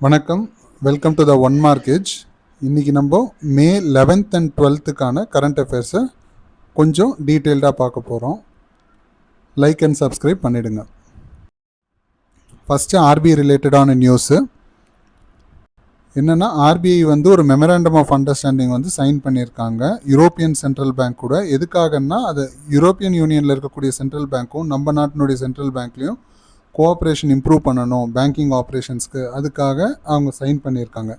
வணக்கம், welcome to the one mortgage. இன்றைக்கி நம்ம மே 11th அண்ட் 12th கரண்ட் அஃபேர்ஸை கொஞ்சம் டீட்டெயில்டாக பார்க்க போகிறோம். லைக் அண்ட் சப்ஸ்கிரைப் பண்ணிவிடுங்க. ஃபஸ்ட்டு ஆர்பிஐ ரிலேட்டடான நியூஸு என்னென்னா, ஆர்பிஐ ஒரு மெமரண்டம் ஆஃப் அண்டர்ஸ்டாண்டிங் சைன் பண்ணியிருக்காங்க யூரோப்பியன் சென்ட்ரல் பேங்க் கூட. எதுக்காகன்னா, அது யூரோப்பியன் யூனியனில் இருக்கக்கூடிய சென்ட்ரல் பேங்க்கும் நம்ம நாட்டினுடைய சென்ட்ரல் பேங்க்லேயும் கோஆப்ரேஷன் இம்ப்ரூவ் பண்ணணும் பேங்கிங் ஆப்ரேஷன்ஸ்க்கு. அதுக்காக அவங்க சைன் பண்ணியிருக்காங்க.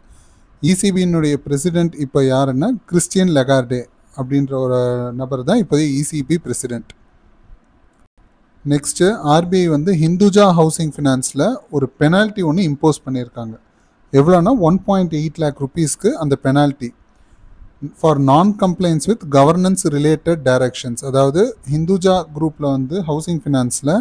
இசிபியினுடைய பிரசிடெண்ட் இப்போ யாருன்னா கிறிஸ்டியன் லெகார்டே அப்படின்ற ஒரு நபர் தான் இப்போதைய ECB president. Next RBI Hinduja housing ஃபினான்ஸில் ஒரு பெனால்ட்டி ஒன்று இம்போஸ் பண்ணியிருக்காங்க. எவ்வளோனா 1.8 lakh rupeesக்கு அந்த பெனால்ட்டி ஃபார் நான் complaints with governance related directions. அதாவது ஹிந்துஜா குரூப்பில் ஹவுசிங் ஃபினான்ஸில்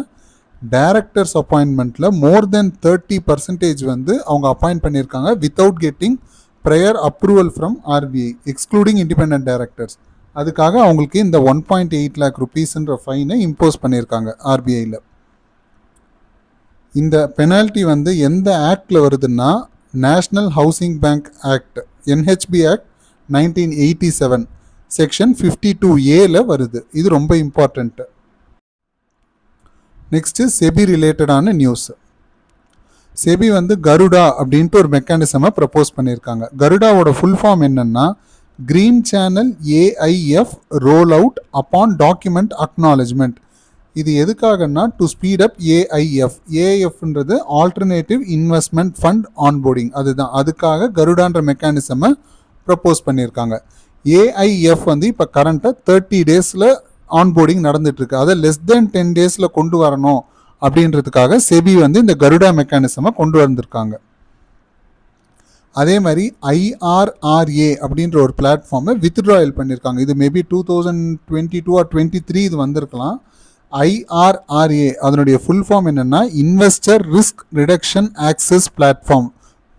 டைரக்டர்ஸ் அப்பாயின்மெண்ட்டில் மோர் தென் 30% அவங்க அப்பாயிண்ட் பண்ணியிருக்காங்க without getting prior approval from RBI excluding independent directors. அதுக்காக அவங்களுக்கு இந்த 1.8 lakh rupeesன்ற ஃபைனை இம்போஸ் பண்ணியிருக்காங்க ஆர்பிஐயில். இந்த பெனால்ட்டி எந்த ஆக்டில் வருதுன்னா, national housing bank act NHB act 1987 section 52A வருது. இது ரொம்ப இம்பார்ட்டண்ட்டு. நெக்ஸ்ட்டு செபி ரிலேட்டடான நியூஸ். செபி கருடா அப்படின்ட்டு ஒரு மெக்கானிசமை ப்ரப்போஸ் பண்ணியிருக்காங்க. கருடாவோட ஃபுல் ஃபார்ம் என்னென்னா, green channel AIF roll out upon document acknowledgement. இது எதுக்காகன்னா, டு ஸ்பீட் அப் ஏஐஎஃப். ஏஐஎஃப்ன்றது ஆல்டர்னேட்டிவ் இன்வெஸ்ட்மெண்ட் ஃபண்ட் ஆன்போர்டிங். அதுதான், அதுக்காக கருடான்ற மெக்கானிசமை ப்ரப்போஸ் பண்ணியிருக்காங்க. ஏஐஎஃப் இப்போ கரண்ட்டாக 30 days ஆன்போர்டிங் நடந்துட்டுருக்கு. அதை லெஸ் தென் 10 days கொண்டு வரணும் அப்படின்றதுக்காக செபி இந்த கருடா மெக்கானிசமை கொண்டு வந்திருக்காங்க. அதே மாதிரி IRRA அப்படின்ற ஒரு பிளாட்ஃபார்மை வித்ட்ராயல் பண்ணியிருக்காங்க. இது மேபி 2022 or 2023 இது வந்திருக்கலாம். IRRA அதனுடைய ஃபுல் ஃபார்ம் என்னென்னா, investor risk reduction access platform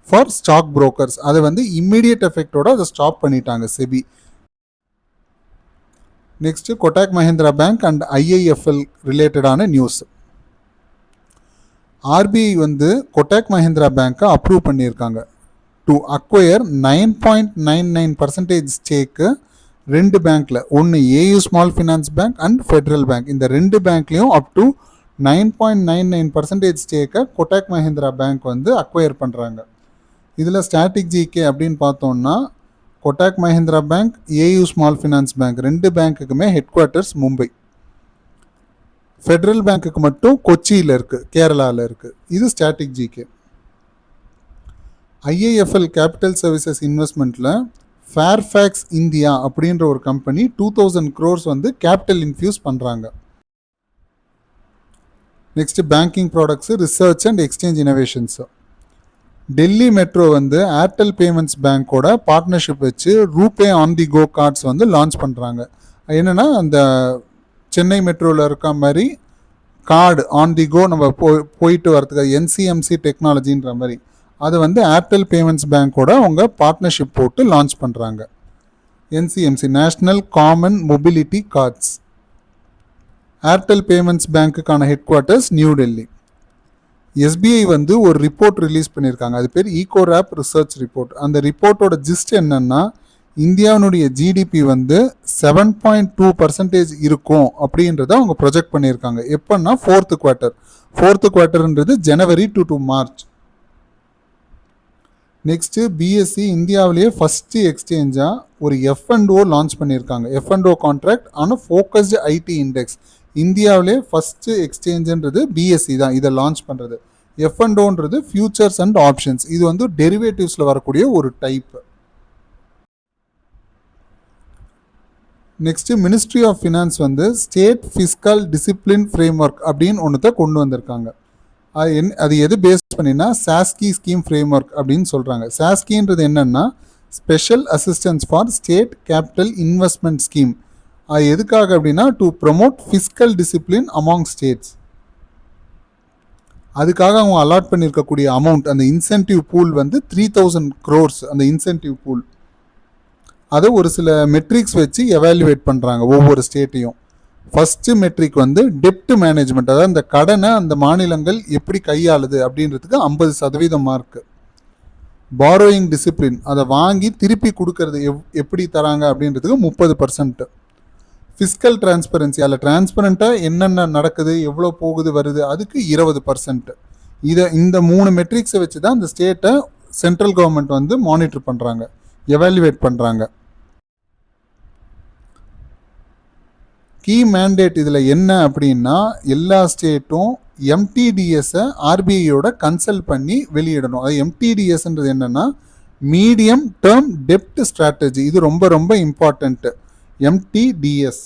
for stock brokers. அதை இம்மீடியட் எஃபெக்டோட அதை ஸ்டாப் பண்ணிட்டாங்க SEBI. Next Kotak Mahindra bank and IIFL ரிலேட்டடான நியூஸ். ஆர்பிஐ கொட்டாக் மஹிந்திரா பேங்க்கை அப்ரூவ் பண்ணியிருக்காங்க டு அக்வயர் 9.99% ஸ்டேக்கு 2 பேங்க்கில். ஒன்று AU small finance bank and federal bank. இந்த 2 பேங்க்லேயும் அப் டு 9.99% ஸ்டேக்கை கொட்டாக் மஹிந்திரா பேங்க் அக்வயர் பண்ணுறாங்க. இதில் ஸ்டாட்டிக் ஜிகே அப்படின்னு பார்த்தோம்னா, Kotak Mahindra bank, AU small finance bank 2 பேங்க்குக்குமே ஹெட் குவார்ட்டர்ஸ் மும்பை. ஃபெட்ரல் பேங்க்குக்கு மட்டும் கொச்சியில் இருக்குது, கேரளாவில் இருக்குது. இது static GK. IIFL capital services இன்வெஸ்ட்மெண்ட்டில் ஃபேர்ஃபேக்ஸ் இந்தியா அப்படின்ற ஒரு கம்பெனி 2000 crores கேபிட்டல் இன்ஃபியூஸ் பண்ணுறாங்க. Next banking products, research and exchange innovations. Delhi metro Airtel payments பேங்க்கோட பார்ட்னர்ஷிப் வச்சு RuPay on the go cards launch பண்ணுறாங்க. என்னென்னா, அந்த சென்னை மெட்ரோவில் இருக்க மாதிரி கார்டு ஆன் தி கோ நம்ம போயிட்டு வரதுக்கு NCMC டெக்னாலஜின்ற மாதிரி அது ஏர்டெல் பேமெண்ட்ஸ் பேங்க்கோட அவங்க பார்ட்னர்ஷிப் போட்டு லான்ச் பண்ணுறாங்க. NCMC national common mobility cards. Airtel payments பேங்க்குக்கான headquarters New Delhi. SBI ஒரு ரிப்போர்ட் ரிலீஸ் பண்ணியிருக்காங்க. அது பேர் ஈகோராப் ரிசர்ச் ரிப்போர்ட். அந்த ரிப்போர்ட்டோட ஜிஸ்ட் என்னென்னா, இந்தியாவினுடைய GDP 7.2% இருக்கும் அப்படின்றத அவங்க ப்ரொஜெக்ட் பண்ணியிருக்காங்க. எப்போன்னா ஃபோர்த்து குவார்ட்டர்ன்றது January to March. Next BSE இந்தியாவிலேயே ஃபஸ்ட்டு எக்ஸ்சேஞ்சாக ஒரு F&O லான்ச் பண்ணியிருக்காங்க. F&O கான்ட்ராக்ட் ஆனால் ஃபோக்கஸ்டு ஐடி இண்டெக்ஸ். இந்தியாவிலே ஃபஸ்ட்டு எக்ஸ்சேஞ்சுன்றது பிஎஸ்சி தான் இதை லான்ச் பண்ணுறது. F&Oன்றது ஃபியூச்சர்ஸ் அண்ட் ஆப்ஷன்ஸ். இது டெரிவேட்டிவ்ஸில் வரக்கூடிய ஒரு type. Next ministry of finance state fiscal discipline framework அப்படின்னு ஒன்றத்தை கொண்டு வந்திருக்காங்க. அது எது பேஸ் பண்ணினா சாஸ்கி ஸ்கீம் ஃப்ரேம் ஒர்க் அப்படின்னு சொல்கிறாங்க. சாஸ்கின்றது என்னென்னா, special assistance for state capital investment scheme. அது எதுக்காக அப்படின்னா, to promote fiscal discipline among states. அதுக்காக அவங்க அலாட் பண்ணியிருக்கக்கூடிய அமௌண்ட், அந்த இன்சென்டிவ் பூல் 3000 crores. அந்த இன்சென்டிவ் பூல் அதை ஒரு சில மெட்ரிக்ஸ் வச்சு எவாலுவேட் பண்ணுறாங்க ஒவ்வொரு ஸ்டேட்டையும். ஃபஸ்ட்டு மெட்ரிக் டெப்ட் மேனேஜ்மெண்ட், அதாவது அந்த கடனை அந்த மாநிலங்கள் எப்படி கையாளுது அப்படின்றதுக்கு 50% மார்க்கு. பாரோயிங் டிசிப்ளின், அதை வாங்கி திருப்பி கொடுக்கறது எப்படி தராங்க அப்படின்றதுக்கு 30%. ஃபிஸ்கல் டிரான்ஸ்பரன்சி, அதில் டிரான்ஸ்பரண்ட்டாக என்னென்ன நடக்குது, எவ்வளோ போகுது வருது, அதுக்கு 20%. இந்த 3 மெட்ரிக்ஸை வச்சு தான் இந்த ஸ்டேட்டை சென்ட்ரல் கவர்மெண்ட் வந்து மானிட்டர் பண்ணுறாங்க, எவாலுவேட் பண்ணுறாங்க. கீ மேண்டேட் இதில் என்ன அப்படின்னா, எல்லா ஸ்டேட்டும் எம்டிடிஎஸை ஆர்பிஐயோட கன்சல்ட் பண்ணி வெளியிடணும். அது எம்டிடிஎஸ்ன்றது என்னென்னா மீடியம் டேர்ம் டெப்ட் ஸ்ட்ராட்டஜி. இது ரொம்ப ரொம்ப இம்பார்ட்டண்ட்டு. எம்டிடிஎஸ்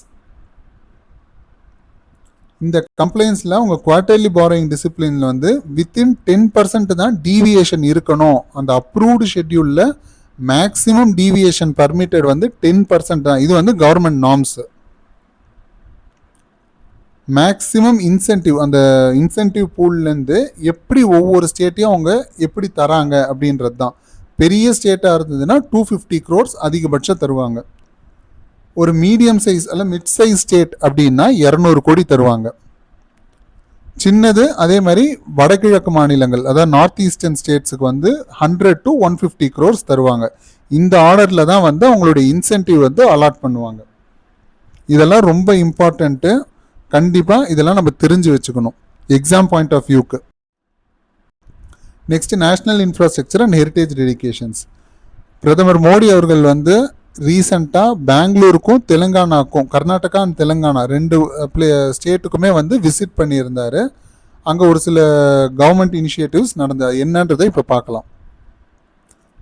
இந்த கம்ப்ளைண்ட்ஸில் உங்கள் குவார்டர்லி பாரோயிங் டிசிப்ளினில் வந்து வித்தின் 10% தான் டீவியேஷன் இருக்கணும். அந்த அப்ரூவ்டு ஷெட்யூலில் மேக்ஸிமம் டீவியேஷன் பர்மிட்டட் வந்து 10% தான். இது வந்து கவர்மெண்ட் நார்ம்ஸு. மேக்ஸிமம் இன்சென்டிவ், அந்த இன்சென்டிவ் பூல்லேருந்து எப்படி ஒவ்வொரு ஸ்டேட்டையும் அவங்க எப்படி தராங்க அப்படின்றது தான். பெரிய ஸ்டேட்டாக இருந்ததுன்னா 250 crores அதிகபட்சம் தருவாங்க. ஒரு மீடியம் சைஸ் அல்ல மிட் சைஸ் ஸ்டேட் அப்படின்னா 200 கோடி தருவாங்க. சின்னது அதே மாதிரி வடகிழக்கு மாநிலங்கள், அதாவது நார்த் ஈஸ்டர்ன் ஸ்டேட்ஸுக்கு வந்து 100 to 150 crores தருவாங்க. இந்த ஆர்டரில் தான் வந்து அவங்களுடைய இன்சென்டிவ் வந்து அலாட் பண்ணுவாங்க. இதெல்லாம் ரொம்ப இம்பார்ட்டண்ட்டு. கண்டிப்பாக இதெல்லாம் நம்ம தெரிஞ்சு வச்சுக்கணும் எக்ஸாம் பாயிண்ட் ஆஃப் வியூக்கு. Next, national infrastructure and heritage dedications. பிரதமர் மோடி அவர்கள் வந்து ரீசண்டாக பெங்களூருக்கும் தெலுங்கானாக்கும், கர்நாடகா அண்ட் தெலுங்கானா 2 ஸ்டேட்டுக்குமே வந்து விசிட் பண்ணியிருந்தார். அங்கே ஒரு சில கவர்மெண்ட் இனிஷியேட்டிவ்ஸ் நடந்தது. என்னன்றதை இப்போ பார்க்கலாம்.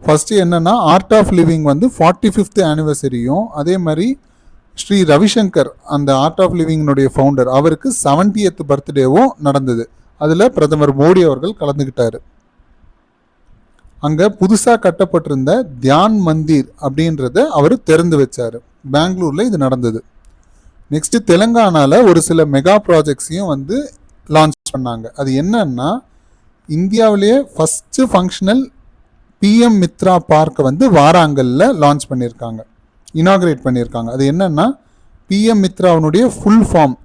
ஃபஸ்ட்டு என்னென்னா, ஆர்ட் ஆஃப் லிவிங் வந்து 45th ஆனிவர்சரியும், அதே மாதிரி ஸ்ரீ ரவிசங்கர் அந்த ஆர்ட் ஆஃப் லிவிங்கினுடைய ஃபவுண்டர், அவருக்கு 70th பர்த்டேவும் நடந்தது. அதில் பிரதமர் மோடி அவர்கள் கலந்துக்கிட்டார். அங்கே புதுசாக கட்டப்பட்டிருந்த தியான் மந்திர் அப்படின்றத அவர் திறந்து வச்சார். பெங்களூரில் இது நடந்தது. நெக்ஸ்ட்டு, தெலுங்கானாவில் ஒரு சில மெகா ப்ராஜெக்ட்ஸையும் வந்து லான்ச் பண்ணாங்க. அது என்னன்னா, இந்தியாவிலேயே ஃபஸ்ட்டு ஃபங்க்ஷனல் பிஎம் மித்ரா பார்க்கை வந்து வாராங்கல்ல லான்ச் பண்ணியிருக்காங்க, இனாகிரேட் பண்ணியிருக்காங்க. அது என்னன்னா, பிஎம் மித்ராவுடைய full form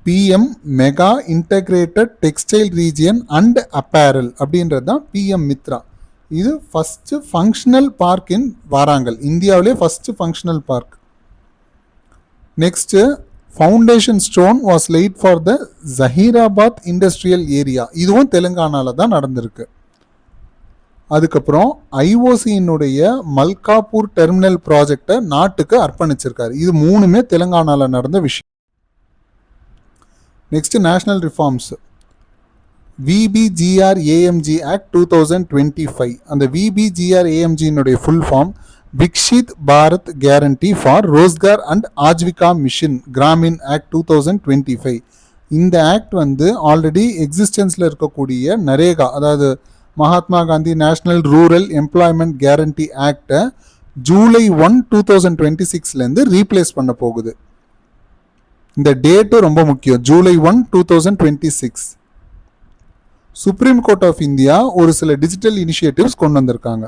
PM mega integrated textile region and apparel அப்படின்றது தான் பிஎம் மித்ரா. இது first functional park in Warangal, இந்தியாவிலே first functional park. Next, foundation stone was laid for the Zaheerabad industrial area. இதுவும் தெலுங்கானாவில் தான் நடந்திருக்கு. அதுக்கப்புறம் ஐஓசியினுடைய மல்காப்பூர் டெர்மினல் ப்ராஜெக்டை நாட்டுக்கு அர்ப்பணிச்சிருக்காரு. இது 3மே தெலுங்கானாவில் நடந்த விஷயம். Next, national reforms. VBGRAMG act 2025. அந்த விபிஜிஆர்ஏஎம்ஜியினுடைய full form Viksit Bharat guarantee for Rozgar and Ajeevika mission Gramin act 2025. இந்த ஆக்ட் வந்து ஆல்ரெடி எக்ஸிஸ்டன்ஸில் இருக்கக்கூடிய நரேகா, அதாவது Mahatma Gandhi national rural employment guarantee ஆக்டை ஜூலை 1, 2026 ரீப்ளேஸ் பண்ண போகுது. இந்த டேட்டும் ரொம்ப முக்கியம், ஜூலை 1, 2026. சுப்ரீம் கோர்ட் ஆஃப் இந்தியா ஒரு சில டிஜிட்டல் இனிஷியேட்டிவ்ஸ் கொண்டு வந்திருக்காங்க.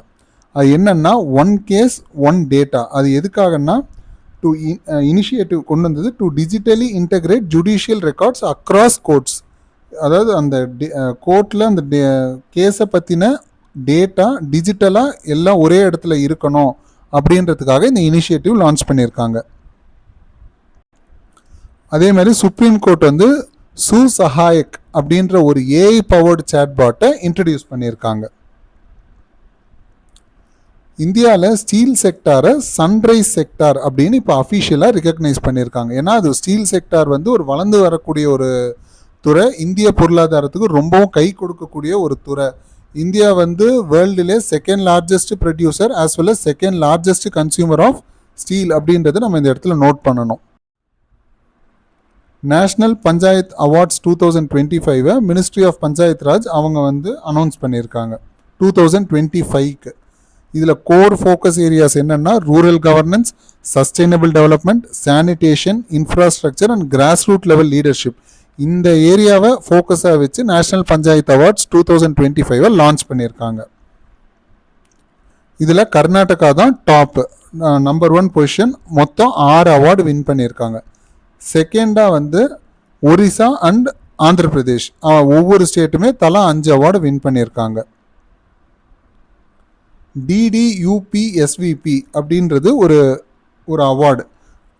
அது என்னன்னா, 1 case 1 data. அது எதுக்காகன்னா, டு இனிஷியேட்டிவ் கொண்டு வந்தது to digitally integrate judicial records across courts. அதாவது அந்த கோர்ட்டில் அந்த கேஸை பற்றின டேட்டா டிஜிட்டலாக எல்லாம் ஒரே இடத்துல இருக்கணும் அப்படின்றதுக்காக இந்த இனிஷியேட்டிவ் லான்ச் பண்ணியிருக்காங்க. அதே மாதிரி சுப்ரீம் கோர்ட் வந்து சுசஹாயக் அப்படின்ற ஒரு ஏஐ பவர்டு சேட்பாட்டை இன்ட்ரடியூஸ் பண்ணியிருக்காங்க. இந்தியாவில் ஸ்டீல் செக்டாரை சன்ரைஸ் செக்டார் அப்படின்னு இப்போ அஃபிஷியலாக ரெகக்னைஸ் பண்ணியிருக்காங்க. ஏன்னா அது ஸ்டீல் செக்டார் வந்து ஒரு வளர்ந்து வரக்கூடிய ஒரு துறை, இந்திய பொருளாதாரத்துக்கு ரொம்பவும் கை கொடுக்கக்கூடிய ஒரு துறை. இந்தியா வந்து வேர்ல்டுலே 2nd largest producer as well as 2nd largest consumer of steel அப்படின்றத நம்ம இந்த இடத்துல நோட் பண்ணணும். National panchayat awards 2025 ministry of panchayat raj அவங்க வந்து அனௌன்ஸ் பண்ணியிருக்காங்க 2025க்கு. இதில் கோர் ஃபோக்கஸ் ஏரியாஸ் என்னென்னா, rural governance, sustainable development, sanitation, infrastructure and grass root level leadership. இந்த ஏரியாவை ஃபோக்கஸாக வச்சு நேஷ்னல் பஞ்சாயத் அவார்ட்ஸ் 2025 லான்ச் பண்ணியிருக்காங்க. இதில் கர்நாடகா தான் டாப், நம்பர் 1 பொசிஷன். மொத்தம் 6 அவார்டு வின் பண்ணியிருக்காங்க. செகண்டாக வந்து ஒரிசா அண்ட் ஆந்திர பிரதேஷ், ஒவ்வொரு ஸ்டேட்டுமே தலா 5 அவார்டு வின் பண்ணியிருக்காங்க. DDUPSVP அப்படின்றது ஒரு ஒரு அவார்டு.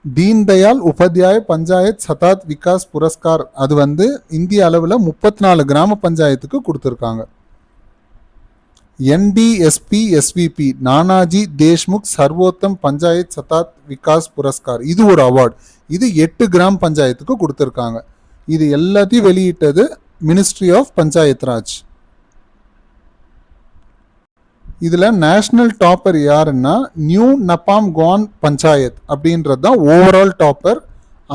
தீன் தயாள் உபாத்யாய பஞ்சாயத் சதாத் விகாஸ் புரஸ்கார். அது வந்து இந்திய அளவில் 34 கிராம பஞ்சாயத்துக்கு கொடுத்துருக்காங்க. NDSPSVP நானாஜி தேஷ்முக் சர்வோத்தம் பஞ்சாயத் சதாத் விகாஸ் புரஸ்கார். இது ஒரு அவார்டு. இது 8 கிராம பஞ்சாயத்துக்கு கொடுத்துருக்காங்க. இது எல்லாத்தையும் வெளியிட்டது மினிஸ்ட்ரி ஆஃப் பஞ்சாயத் ராஜ். இதில் நேஷ்னல் டாப்பர் யாருன்னா நியூ நப்பாம் கான் பஞ்சாயத் அப்படின்றது தான் ஓவரால் டாப்பர்.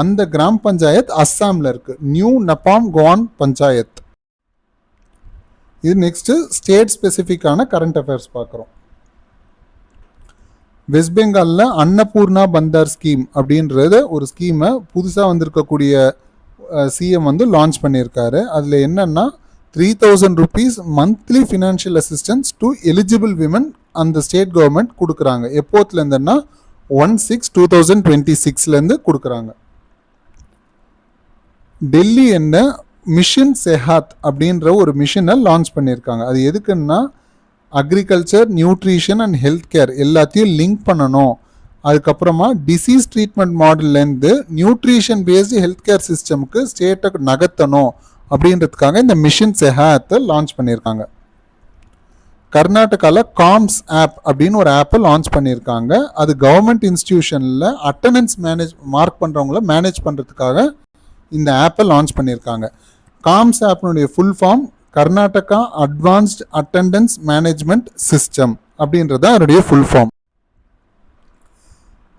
அந்த கிராம் பஞ்சாயத் அஸ்ஸாமில் இருக்கு. நியூ நப்பாம் கான் பஞ்சாயத். இது நெக்ஸ்ட் ஸ்டேட் ஸ்பெசிஃபிக்கான கரண்ட் அஃபேர்ஸ் பார்க்குறோம். வெஸ்ட் பெங்காலில் அன்னபூர்ணா பந்தார் ஸ்கீம் அப்படின்றது ஒரு ஸ்கீமை புதுசாக வந்திருக்கக்கூடிய சிஎம் வந்து லான்ச் பண்ணியிருக்காரு. அதில் என்னன்னா 3,000 rupees monthly financial assistance to eligible women அந்த ஸ்டேட் கவர்மெண்ட் கொடுக்குறாங்க. எப்போத்துலேருந்துன்னா 1/6/2026 கொடுக்குறாங்க. டெல்லி என்ன மிஷன் செஹாத் அப்படின்ற ஒரு மிஷனை லான்ச் பண்ணியிருக்காங்க. அது எதுக்குன்னா agriculture, nutrition and health care எல்லாத்தையும் லிங்க் பண்ணணும். அதுக்கப்புறமா டிசீஸ் ட்ரீட்மெண்ட் மாடல்லேருந்து நியூட்ரிஷன் பேஸ்டு ஹெல்த் கேர் சிஸ்டமுக்கு ஸ்டேட்டை நகர்த்தணும் அப்படின்றதுக்காக இந்த மிஷன் செஹாத்தை லான்ச் பண்ணியிருக்காங்க. கர்நாடகாவில் காம்ஸ் ஆப் அப்படின்னு ஒரு ஆப்பை லான்ச் பண்ணியிருக்காங்க. அது கவர்மெண்ட் இன்ஸ்டிடியூஷனில் அட்டண்டன்ஸ் மார்க் பண்ணுறவங்கள மேனேஜ் பண்ணுறதுக்காக இந்த ஆப்பை லான்ச் பண்ணியிருக்காங்க. காம்ஸ் ஆப்னுடைய full form Karnataka advanced attendance management system அப்படின்றது தான் அதனுடைய full form.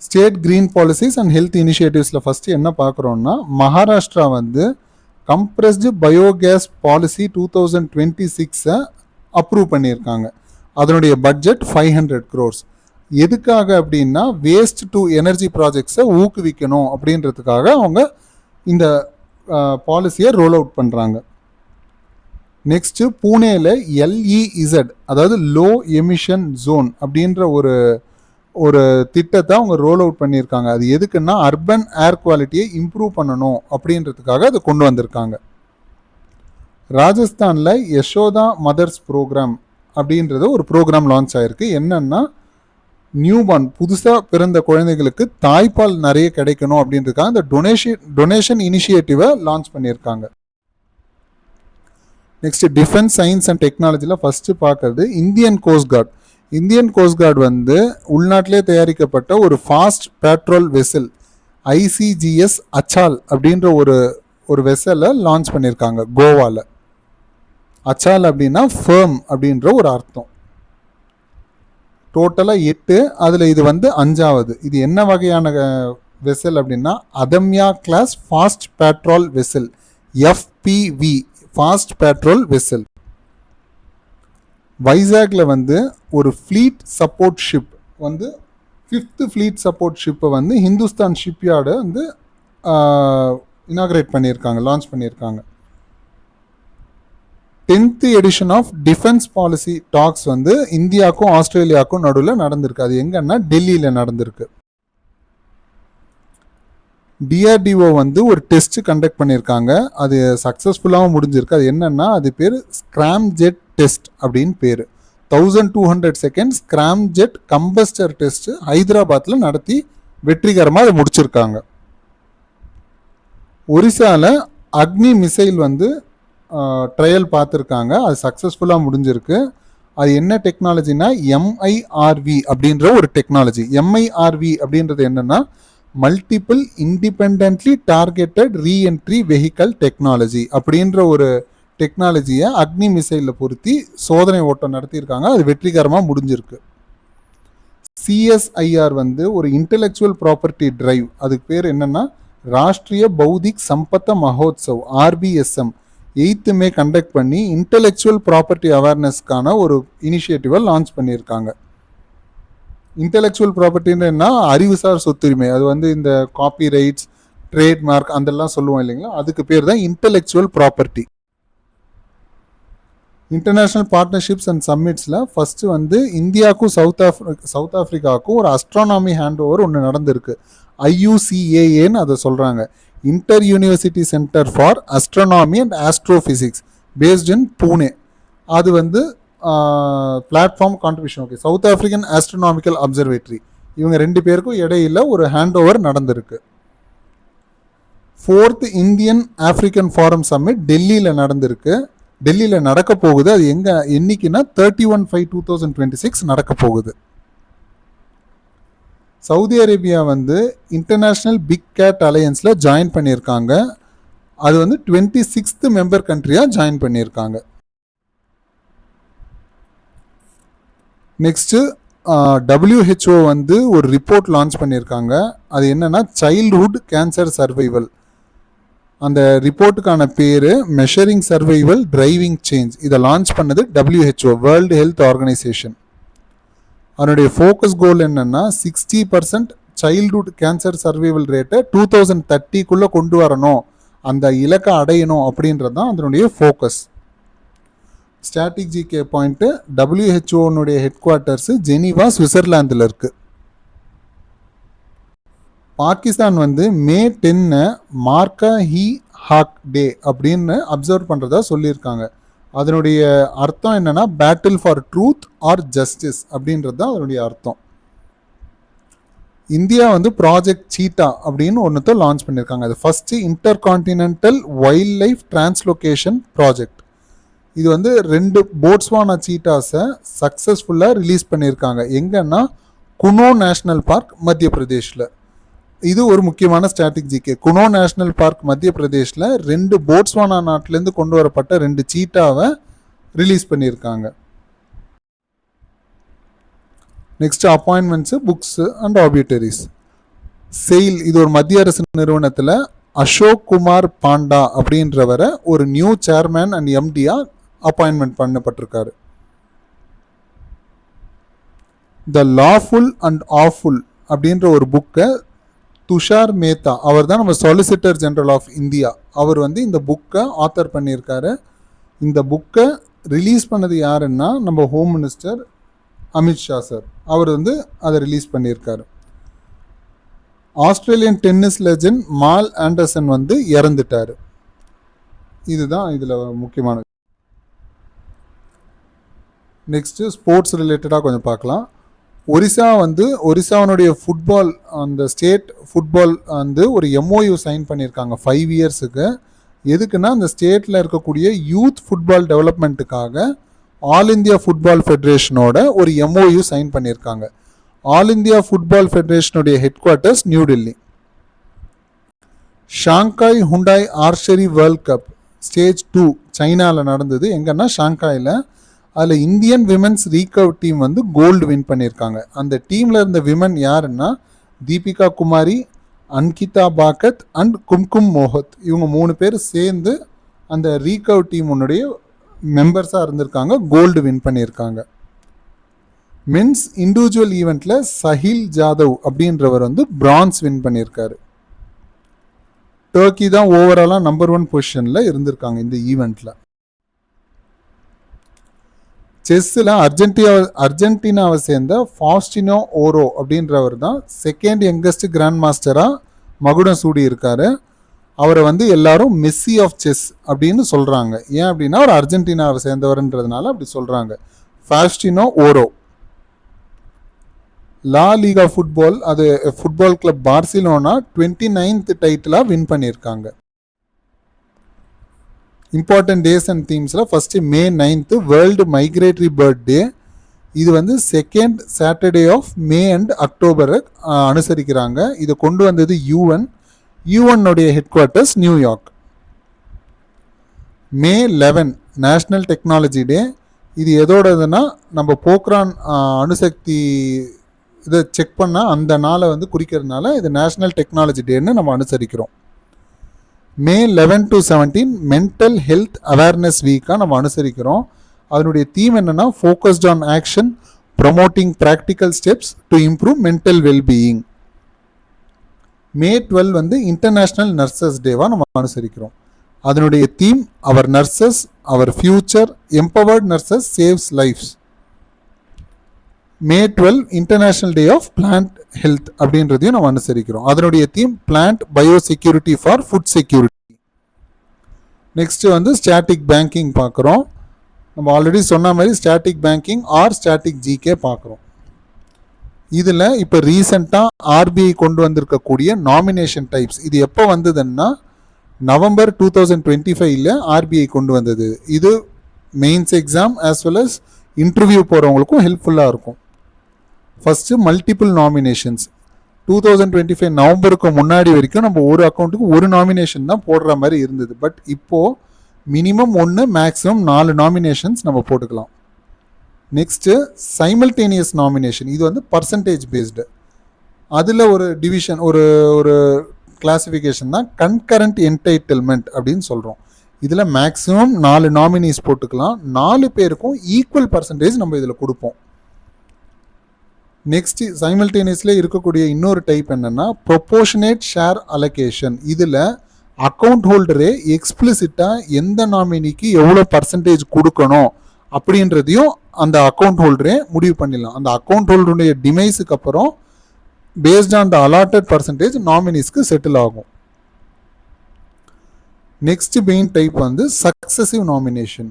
State green policies and health இனிஷியேட்டிவ்ஸில் ஃபஸ்ட்டு என்ன பார்க்குறோன்னா மகாராஷ்டிரா வந்து கம்ப்ரெஸ்டு பயோகேஸ் பாலிசி 2026 அப்ரூவ் பண்ணியிருக்காங்க. அதனுடைய பட்ஜெட் 500 crores. எதுக்காக அப்படின்னா வேஸ்ட் டு எனர்ஜி ப்ராஜெக்ட்ஸை ஊக்குவிக்கணும் அப்படின்றதுக்காக அவங்க இந்த பாலிசியை ரோல் அவுட் பண்ணுறாங்க. நெக்ஸ்ட்டு பூனேல LEZ அதாவது லோ எமிஷன் ஜோன் அப்படின்ற ஒரு திட்டத்தை அவங்க ரோல் அவுட் பண்ணியிருக்காங்க. அது எதுக்குன்னா அர்பன் ஏர் குவாலிட்டியை இம்ப்ரூவ் பண்ணணும் அப்படின்றதுக்காக அதை கொண்டு வந்திருக்காங்க. ராஜஸ்தானில் யசோதா மதர்ஸ் ப்ரோக்ராம் அப்படின்றது ஒரு ப்ரோக்ராம் லான்ச் ஆகிருக்கு. என்னன்னா நியூபார்ன் புதுசாக பிறந்த குழந்தைகளுக்கு தாய்ப்பால் நிறைய கிடைக்கணும் அப்படின்றதுக்காக அந்த டொனேஷன் இனிஷியேட்டிவை லான்ச் பண்ணியிருக்காங்க. நெக்ஸ்ட் டிஃபென்ஸ் சயின்ஸ் அண்ட் டெக்னாலஜியில் ஃபஸ்ட்டு பார்க்கறது Indian cost card. Indian cost card வந்து உள்நாட்டிலே தயாரிக்கப்பட்ட ஒரு fast patrol vessel ICGS Achal அப்படின்ற ஒரு வெசலை லான்ச் பண்ணியிருக்காங்க கோவாவில். அச்சால் அப்படின்னா ஃபேம் அப்படின்ற ஒரு அர்த்தம். டோட்டலாக 8, அதில் இது வந்து 5வது. இது என்ன வகையான வெசல் அப்படின்னா Adamya class fast patrol vessel FPV fast patrol vessel. வைசாக்ல வந்து ஒரு ஃப்ளீட் சப்போர்ட் ஷிப் வந்து 5th ஃப்ளீட் சப்போர்ட் ஷிப்பை வந்து ஹிந்துஸ்தான் ஷிப்யார்டை வந்து இனாக்ரேட் பண்ணியிருக்காங்க, லான்ச் பண்ணியிருக்காங்க. 10th edition of defence policy talks வந்து இந்தியாவுக்கும் ஆஸ்திரேலியாவுக்கும் நடுவில் நடந்திருக்கு. அது எங்கன்னா டெல்லியில் நடந்திருக்கு. DRDO வந்து ஒரு டெஸ்ட் கண்டக்ட் பண்ணியிருக்காங்க. அது சக்ஸஸ்ஃபுல்லாகவும் முடிஞ்சிருக்கு. அது என்னன்னா அது பேர் ஸ்கிராம் ஜெட் டெஸ்ட் அப்படின்னு பேர். 1200 seconds scram jet combustor test ஹைதராபாத்தில் நடத்தி வெற்றிகரமாக அதை முடிச்சிருக்காங்க. ஒரிசாவில் அக்னி மிசைல் வந்து ட்ரையல் பார்த்துருக்காங்க. அது சக்ஸஸ்ஃபுல்லாக முடிஞ்சிருக்கு. அது என்ன டெக்னாலஜினா MIRV அப்படின்ற ஒரு டெக்னாலஜி. MIRV அப்படின்றது என்னன்னா multiple independently targeted reentry vehicle technology அப்படின்ற ஒரு டெக்னாலஜியை அக்னி மிசைலில் பொருத்தி சோதனை ஓட்டம் நடத்தியிருக்காங்க. அது வெற்றிகரமாக முடிஞ்சிருக்கு. CSIR வந்து ஒரு இன்டெலெக்சுவல் ப்ராப்பர்ட்டி டிரைவ், அதுக்கு பேர் என்னன்னா Rashtriya Bauddhik Sampada Mahotsav RBSM 8th May conduct பண்ணி இன்டெலெக்சுவல் ப்ராப்பர்ட்டி அவேர்னஸ்க்கான ஒரு இனிஷியேட்டிவை லான்ச் பண்ணியிருக்காங்க. இன்டெலெக்சுவல் ப்ராப்பர்ட்டின்னா அறிவுசார் சொத்துரிமை. அது வந்து இந்த காப்பி ரைட்ஸ், ட்ரேட்மார்க் அதெல்லாம் சொல்லுவோம் இல்லைங்களா, அதுக்கு பேர் தான் intellectual property. International partnerships and சம்மிட்ஸில் ஃபஸ்ட்டு வந்து இந்தியாவுக்கும் சவுத் ஆஃப்ரிக்காவுக்கும் ஒரு அஸ்ட்ரானாமி ஹேண்ட் ஓவர் ஒன்று நடந்திருக்கு. IUCAAன்னு அதை சொல்கிறாங்க. Inter university centre for astronomy and astrophysics based in Pune. அது வந்து platform contribution. Okay, south African astronomical observatory, இவங்க 2 பேருக்கும் இடையில ஒரு ஹேண்ட் ஓவர் நடந்திருக்கு. 4th Indian African forum submit டெல்லியில் நடந்திருக்கு. டெல்லியில் நடக்க போகுது. அது எங்கே என்னைக்குன்னா 31/5/2026 நடக்க போகுது. சவுதி அரேபியா வந்து இன்டர்நேஷ்னல் பிக் கேட் அலையன்ஸில் ஜாயின் பண்ணியிருக்காங்க. அது வந்து 26th மெம்பர் கண்ட்ரியாக ஜாயின் பண்ணியிருக்காங்க. நெக்ஸ்ட்டு WHO வந்து ஒரு ரிப்போர்ட் லான்ச் பண்ணியிருக்காங்க. அது என்னன்னா சைல்ட்ஹுட் கேன்சர் சர்வைவல். அந்த ரிப்போர்ட்டுக்கான பேர் மெஷரிங் சர்வைவல் டிரைவிங் சேஞ்ச். இதை லான்ச் பண்ணது WHO, வேர்ல்டு ஹெல்த் ஆர்கனைசேஷன். அதனுடைய ஃபோக்கஸ் கோல் என்னன்னா 60% சைல்ட்ஹுட் கேன்சர் சர்வைவல் ரேட்டை 2030 கொண்டு வரணும், அந்த இலக்கை அடையணும் அப்படின்றது தான் அதனுடைய focus. Static GK point, WHO head quarters Geneva, சுவிட்சர்லாந்தில் இருக்குது. பாகிஸ்தான் வந்து May 10 மார்க்கா ஹி ஹாக் டே அப்படின்னு அப்சர்வ் பண்ணுறதா சொல்லியிருக்காங்க. அதனுடைய அர்த்தம் என்னன்னா battle for truth or justice அப்படின்றது தான் அதனுடைய அர்த்தம். இந்தியா வந்து ப்ராஜெக்ட் சீட்டா அப்படின்னு ஒன்றுத்த லான்ச் பண்ணியிருக்காங்க. அது first inter continental wild life translocation project. இது வந்து 2 போட்ஸ்வானா சீட்டாஸை சக்ஸஸ்ஃபுல்லாக ரிலீஸ் பண்ணியிருக்காங்க. எங்கன்னா குனோ நேஷ்னல் பார்க், மத்திய பிரதேஷில். இது ஒரு முக்கியமான ஸ்ட்ராட்டஜிக்கு. குனோ நேஷ்னல் பார்க் மத்திய பிரதேஷில் 2 போட்ஸ்வானா நாட்டிலேருந்து கொண்டு வரப்பட்ட 2 சீட்டாவை ரிலீஸ் பண்ணியிருக்காங்க. Next appointments, books and obituaries. SAIL, இது ஒரு மத்திய அரசு நிறுவனத்தில் அசோக் குமார் பாண்டா அப்படின்றவரை ஒரு நியூ சேர்மேன் அண்ட் எம்டியா அப்பாயின்மெண்ட் பண்ணப்பட்டிருக்காரு. த லாஃபுல் அண்ட் ஆஃபுல் அப்படின்ற ஒரு புக்கை துஷார் மேத்தா, அவர் தான் நம்ம சொலிசிட்டர் ஜெனரல் ஆஃப் இந்தியா, அவர் வந்து இந்த புக்கை ஆத்தர் பண்ணியிருக்காரு. இந்த புக்கை ரிலீஸ் பண்ணது யாருன்னா நம்ம ஹோம் மினிஸ்டர் அமித்ஷா சார், அவர் வந்து அதை ரிலீஸ் பண்ணியிருக்காரு. Australian tennis legend mall Anderson வந்து இறந்துட்டார். இதுதான் இதில் முக்கியமானது. நெக்ஸ்ட்டு ஸ்போர்ட்ஸ் ரிலேட்டடாக கொஞ்சம் பார்க்கலாம். ஒரிசாவனுடைய ஃபுட்பால், அந்த ஸ்டேட் ஃபுட்பால் வந்து ஒரு MOU சைன் பண்ணியிருக்காங்க 5 இயர்ஸுக்கு. எதுக்குன்னா அந்த ஸ்டேட்டில் இருக்கக்கூடிய யூத் ஃபுட்பால் டெவலப்மெண்ட்டுக்காக ஆல் இந்தியா ஃபுட்பால் ஃபெடரேஷனோட ஒரு MOU சைன் பண்ணியிருக்காங்க. ஆல் இந்தியா ஃபுட்பால் ஃபெடரேஷனுடைய headquarters New Delhi. Shanghai Hyundai archery world cup stage 2 சைனாவில் நடந்தது. எங்கன்னா ஷாங்காயில். அதில் இந்தியன் விமென்ஸ் ரீகர்வ் டீம் வந்து கோல்டு வின் பண்ணியிருக்காங்க. அந்த டீமில் இருந்த விமன் யாருன்னா தீபிகா குமாரி, அன்கிதா பாகத் அண்ட் கும்கும் மோஹத். இவங்க 3 பேர் சேர்ந்து அந்த ரீகர்வ் டீமுடைய மெம்பர்ஸாக இருந்திருக்காங்க, கோல்டு வின் பண்ணியிருக்காங்க. மென்ஸ் இண்டிவிஜுவல் ஈவெண்ட்டில் சஹில் ஜாதவ் அப்படின்றவர் வந்து பிரான்ஸ் வின் பண்ணியிருக்காரு. டர்க்கி தான் ஓவராலாக நம்பர் 1 பொசிஷனில் இருந்திருக்காங்க இந்த ஈவெண்ட்டில். செஸ்ஸில் அர்ஜென்டினாவை சேர்ந்த ஃபாஸ்டினோ ஓரோ அப்படின்றவர் தான் செகண்ட் யங்கஸ்ட் கிராண்ட் மாஸ்டராக மகுடம் சூடி இருக்காரு. அவரை வந்து எல்லாரும் மெஸ்ஸி ஆஃப் செஸ் அப்படின்னு சொல்கிறாங்க. ஏன் அப்படின்னா அவர் அர்ஜென்டினாவை சேர்ந்தவர்ன்றதுனால அப்படி சொல்கிறாங்க. Faustino Oro. La Liga football, அது ஃபுட்பால் கிளப் பார்சிலோனா 29th டைட்டிலாக வின் பண்ணியிருக்காங்க. இம்பார்ட்டன்ட் டேஸ் அண்ட் தீம்ஸில் first May 9 world migratory bird day. இது வந்து 2nd Saturday of May and அக்டோபரை அனுசரிக்கிறாங்க. இதை கொண்டு வந்தது யூஎன்னுடைய ஹெட் குவார்ட்டர்ஸ் நியூயார்க். May 11 national technology day. இது எதோடதுன்னா நம்ம போக்ரான் அணுசக்தி இதை செக் பண்ணால் அந்த நாளை வந்து குறிக்கிறதுனால இது நேஷ்னல் டெக்னாலஜி டேன்னு நம்ம அனுசரிக்கிறோம். May 11 to 17 mental health awareness வீக்காக நம்ம அனுசரிக்கிறோம். அதனுடைய தீம் என்னென்னா focused on action promoting practical steps to improve mental wellbeing. May 12 வந்து இன்டர்நேஷ்னல் நர்சஸ் டேவாக நம்ம அனுசரிக்கிறோம். அதனுடைய theme our nurses our future empowered nurses saves lives. May 12 international day of plant health அப்படின்றதையும் நம்ம அனுசரிக்கிறோம். அதனுடைய theme plant biosecurity for food security. Next வந்து ஸ்டாட்டிக் பேங்கிங் பார்க்குறோம். நம்ம ஆல்ரெடி சொன்ன மாதிரி static banking R static GK பார்க்குறோம். இதில் இப்போ ரீசெண்டாக ஆர்பிஐ கொண்டு வந்திருக்கக்கூடிய நாமினேஷன் டைப்ஸ் இது எப்போ வந்ததுன்னா நவம்பர் 2025 ஆர்பிஐ கொண்டு வந்தது. இது mains exam as well as interview போகிறவங்களுக்கும் ஹெல்ப்ஃபுல்லாக இருக்கும். ஃபஸ்ட்டு மல்டிபிள் நாமினேஷன்ஸ் 2025 நவம்பருக்கு முன்னாடி வரைக்கும் நம்ம ஒரு அக்கௌண்ட்டுக்கு ஒரு நாமினேஷன் தான் போடுற மாதிரி இருந்தது. பட் இப்போது மினிமம் 1 மேக்ஸிமம் 4 நாமினேஷன்ஸ் நம்ம போட்டுக்கலாம். நெக்ஸ்ட்டு சைமல்டேனியஸ் நாமினேஷன் இது வந்து பர்சன்டேஜ் பேஸ்டு. அதில் ஒரு டிவிஷன் ஒரு ஒரு கிளாசிஃபிகேஷன் தான் கன்கரண்ட் என்டைட்டில்மெண்ட் அப்படின்னு சொல்கிறோம். இதில் மேக்ஸிமம் 4 நாமினிஸ் போட்டுக்கலாம். 4 பேருக்கும் ஈக்குவல் பர்சன்டேஜ் நம்ம இதில் கொடுப்போம். நெக்ஸ்ட் சைமல்டேனியஸில் இருக்கக்கூடிய இன்னொரு டைப் என்னென்னா ப்ரொபோர்ஷனேட் ஷேர் அலோகேஷன். இதில் அக்கௌண்ட் ஹோல்டரே எக்ஸ்பிளிசிட்டாக எந்த நாமினிக்கு எவ்வளோ பர்சன்டேஜ் கொடுக்கணும் அப்படின்றதையும் அந்த அக்கௌண்ட் ஹோல்டரே முடிவு பண்ணிடலாம். அந்த அக்கௌண்ட் ஹோல்டருடைய டிமைஸுக்கு அப்புறம் based on the allotted percentage நாமினிஸ்க்கு செட்டில் ஆகும். நெக்ஸ்ட் மெயின் டைப் வந்து சக்சஸிவ் நாமினேஷன்.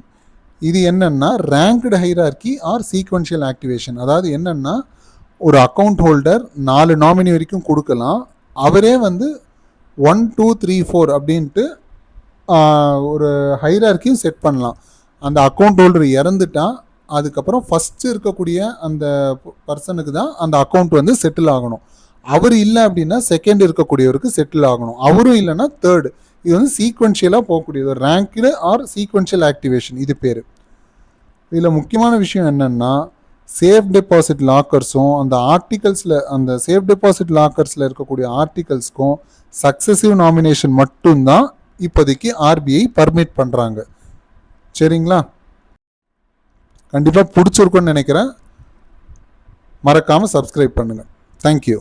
இது என்னன்னா ranked hierarchy or sequential activation. அதாவது என்னன்னா ஒரு அக்கௌண்ட் ஹோல்டர் 4 நாமினி வரைக்கும் கொடுக்கலாம். அவரே வந்து 1 2 3 4 அப்படின்ட்டு ஒரு ஹைரார்கியும் செட் பண்ணலாம். அந்த அக்கௌண்ட் ஹோல்டர் இறந்துட்டா அதுக்கப்புறம் ஃபஸ்ட்டு இருக்கக்கூடிய அந்த பர்சனுக்கு தான் அந்த அக்கௌண்ட் வந்து செட்டில் ஆகணும். அவர் இல்லை அப்படின்னா செகண்ட் இருக்கக்கூடியவருக்கு செட்டில் ஆகணும். அவரும் இல்லைன்னா தேர்டு. இது வந்து சீக்வென்ஷியலாக போகக்கூடியது ரேங்க்டு ஆர் சீக்வென்ஷியல் ஆக்டிவேஷன் இது பேர். இதில் முக்கியமான விஷயம் என்னென்னா சேஃப் டெபாசிட் லாக்கர்ஸும் அந்த ஆர்டிகல்ஸில் அந்த சேஃப் டெபாசிட் லாக்கர்ஸில் இருக்கக்கூடிய ஆர்டிகல்ஸ்க்கும் சக்ஸசிவ் நாமினேஷன் மட்டும்தான் இப்போதைக்கு ஆர்பிஐ பர்மிட் பண்ணுறாங்க. சரிங்களா? கண்டிப்பாக பிடிச்சிருக்குன்னு நினைக்கிறேன். மறக்காமல் சப்ஸ்கிரைப் பண்ணுங்கள். தேங்க்யூ.